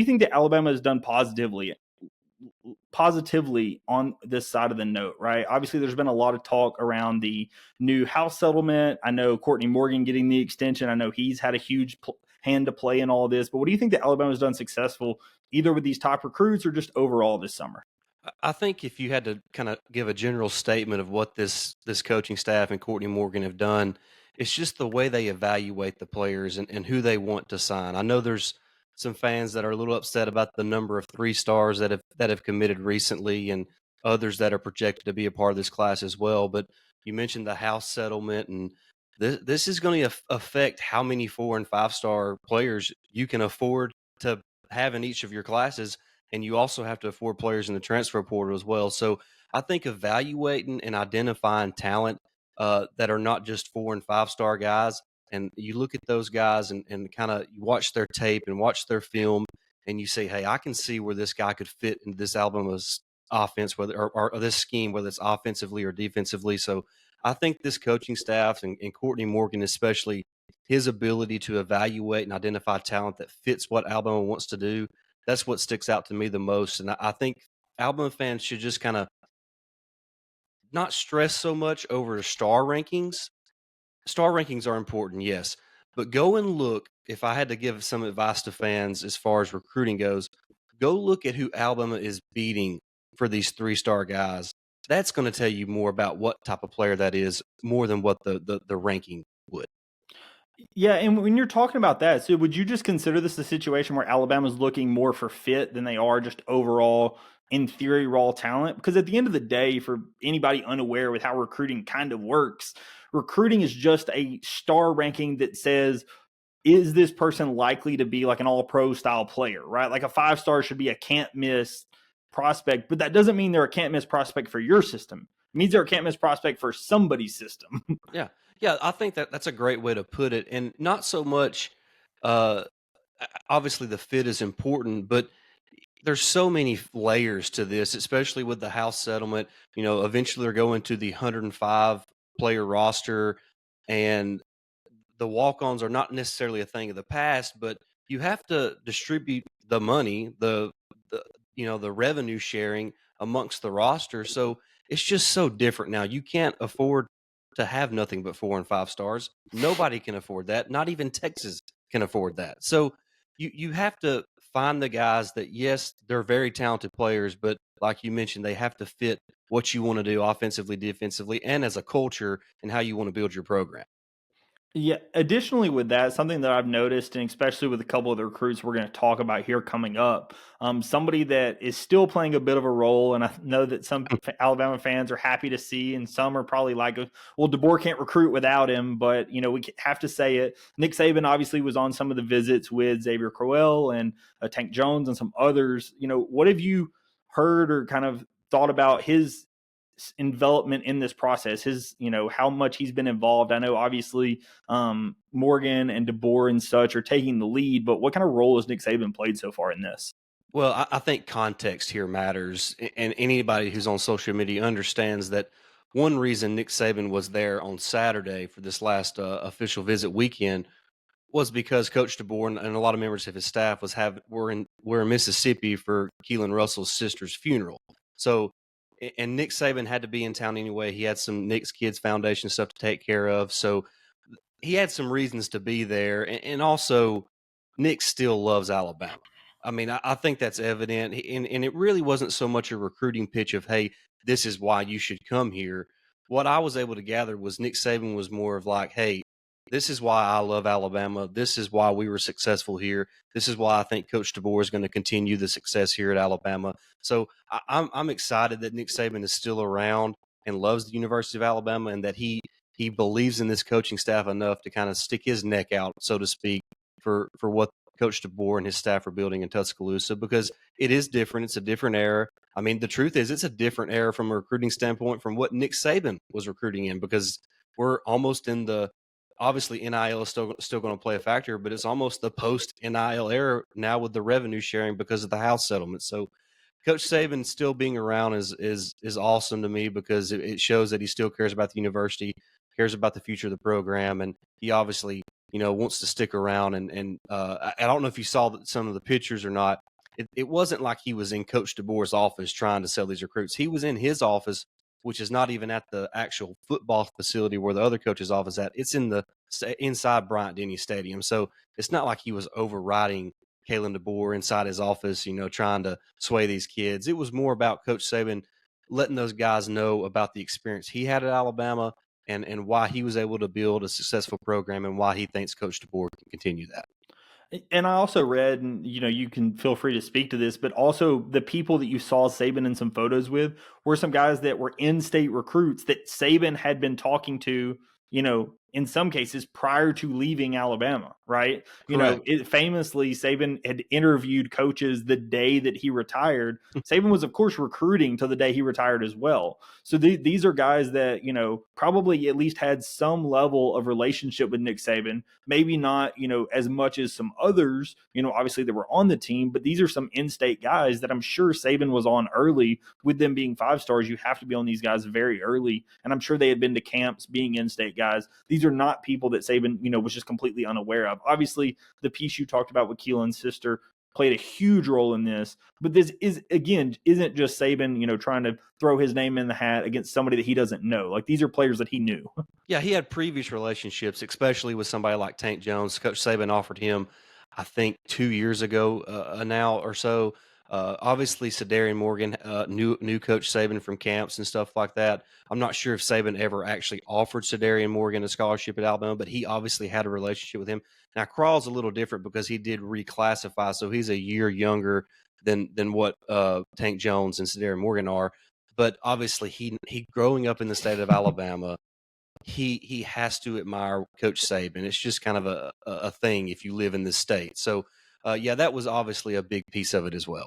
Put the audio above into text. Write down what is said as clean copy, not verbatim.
you think that Alabama has done positively on this side of the note, right? Obviously, there's been a lot of talk around the new house settlement. I know Courtney Morgan getting the extension. I know he's had a huge hand to play in all of this. But what do you think that Alabama's done successful, either with these top recruits or just overall this summer? I think if you had to kind of give a general statement of what this coaching staff and Courtney Morgan have done, it's just the way they evaluate the players and who they want to sign. I know there's some fans that are a little upset about the number of 3 stars that have committed recently, and others that are projected to be a part of this class as well. But you mentioned the house settlement, and this is going to affect how many 4 and 5 star players you can afford to have in each of your classes, and you also have to afford players in the transfer portal as well. So I think evaluating and identifying talent that are not just 4 and 5 star guys, and you look at those guys and kind of you watch their tape and watch their film, and you say, hey, I can see where this guy could fit into this Alabama's offense, whether or this scheme, whether it's offensively or defensively. So I think this coaching staff and Courtney Morgan especially, his ability to evaluate and identify talent that fits what Alabama wants to do, that's what sticks out to me the most. And I think Alabama fans should just kind of not stress so much over star rankings. Star rankings are important, yes, but go and look. If I had to give some advice to fans as far as recruiting goes, go look at who Alabama is beating for these 3 star guys. That's going to tell you more about what type of player that is, more than what the ranking would. Yeah, and when you're talking about that, so would you just consider this a situation where Alabama's looking more for fit than they are just overall, in theory, raw talent? Because at the end of the day, for anybody unaware with how recruiting kind of works, recruiting is just a star ranking that says, is this person likely to be like an all-pro style player, right? Like a 5 star should be a can't miss prospect, but that doesn't mean they're a can't miss prospect for your system. It means they're a can't miss prospect for somebody's system. Yeah. Yeah, I think that's a great way to put it, and not so much uh obviously the fit is important, but there's so many layers to this, especially with the house settlement. Eventually they're going to the 105 player roster, and the walk-ons are not necessarily a thing of the past, but you have to distribute the money, the revenue sharing amongst the roster. So it's just so different now. You can't afford to have nothing but 4 and 5 stars. Nobody can afford that. Not even Texas can afford that. So you have to find the guys that, yes, they're very talented players, but like you mentioned, they have to fit what you want to do offensively, defensively, and as a culture and how you want to build your program. Yeah. Additionally, with that, something that I've noticed, and especially with a couple of the recruits we're going to talk about here coming up, somebody that is still playing a bit of a role, and I know that some Alabama fans are happy to see, and some are probably like, "Well, DeBoer can't recruit without him," but we have to say it. Nick Saban obviously was on some of the visits with Xavier Crowell and Tank Jones and some others. What have you heard or kind of thought about his involvement in this process, his how much he's been involved? I know obviously Morgan and DeBoer and such are taking the lead, but what kind of role has Nick Saban played so far in this? Well, I think context here matters, and anybody who's on social media understands that one reason Nick Saban was there on Saturday for this last official visit weekend was because Coach DeBoer and a lot of members of his staff were in Mississippi for Keelan Russell's sister's funeral. So, and Nick Saban had to be in town anyway. He had some Nick's Kids Foundation stuff to take care of, so he had some reasons to be there, and also Nick still loves Alabama. I mean, I think that's evident, and it really wasn't so much a recruiting pitch of, hey, this is why you should come here. What I was able to gather was Nick Saban was more of like, hey, this is why I love Alabama. This is why we were successful here. This is why I think Coach DeBoer is going to continue the success here at Alabama. So I'm excited that Nick Saban is still around and loves the University of Alabama, and that he believes in this coaching staff enough to kind of stick his neck out, so to speak, for what Coach DeBoer and his staff are building in Tuscaloosa, because it is different. It's a different era. I mean, the truth is it's a different era from a recruiting standpoint from what Nick Saban was recruiting in, because we're almost in the obviously NIL is still going to play a factor, but it's almost the post NIL era now with the revenue sharing because of the house settlement. So Coach Saban still being around is awesome to me, because it shows that he still cares about the university, cares about the future of the program, and he obviously wants to stick around. And I don't know if you saw some of the pictures or not, it wasn't like he was in Coach DeBoer's office trying to sell these recruits. He was in his office, which is not even at the actual football facility where the other coach's office at. It's in the inside Bryant Denny Stadium. So it's not like he was overriding Kalen DeBoer inside his office, trying to sway these kids. It was more about Coach Saban letting those guys know about the experience he had at Alabama and why he was able to build a successful program and why he thinks Coach DeBoer can continue that. And I also read, and you can feel free to speak to this, but also the people that you saw Saban in some photos with were some guys that were in-state recruits that Saban had been talking to, in some cases prior to leaving Alabama, right? Correct. Famously, Saban had interviewed coaches the day that he retired. Saban was, of course, recruiting to the day he retired as well. So these are guys that, probably at least had some level of relationship with Nick Saban. Maybe not, as much as some others, obviously that were on the team, but these are some in-state guys that I'm sure Saban was on early. With them being 5-stars, you have to be on these guys very early. And I'm sure they had been to camps being in-state guys. These are not people that Saban, was just completely unaware of. Obviously, the piece you talked about with Keelan's sister played a huge role in this. But this isn't just Saban, trying to throw his name in the hat against somebody that he doesn't know. Like, these are players that he knew. Yeah, he had previous relationships, especially with somebody like Tank Jones. Coach Saban offered him, I think, 2 years ago now or so. Obviously, Sadarian Morgan knew Coach Saban from camps and stuff like that. I'm not sure if Saban ever actually offered Sadarian Morgan a scholarship at Alabama, but he obviously had a relationship with him. Now, Crawl's a little different because he did reclassify, so he's a year younger than what Tank Jones and Sadarian Morgan are. But obviously, he growing up in the state of Alabama, he has to admire Coach Saban. It's just kind of a thing if you live in this state. So, yeah, that was obviously a big piece of it as well.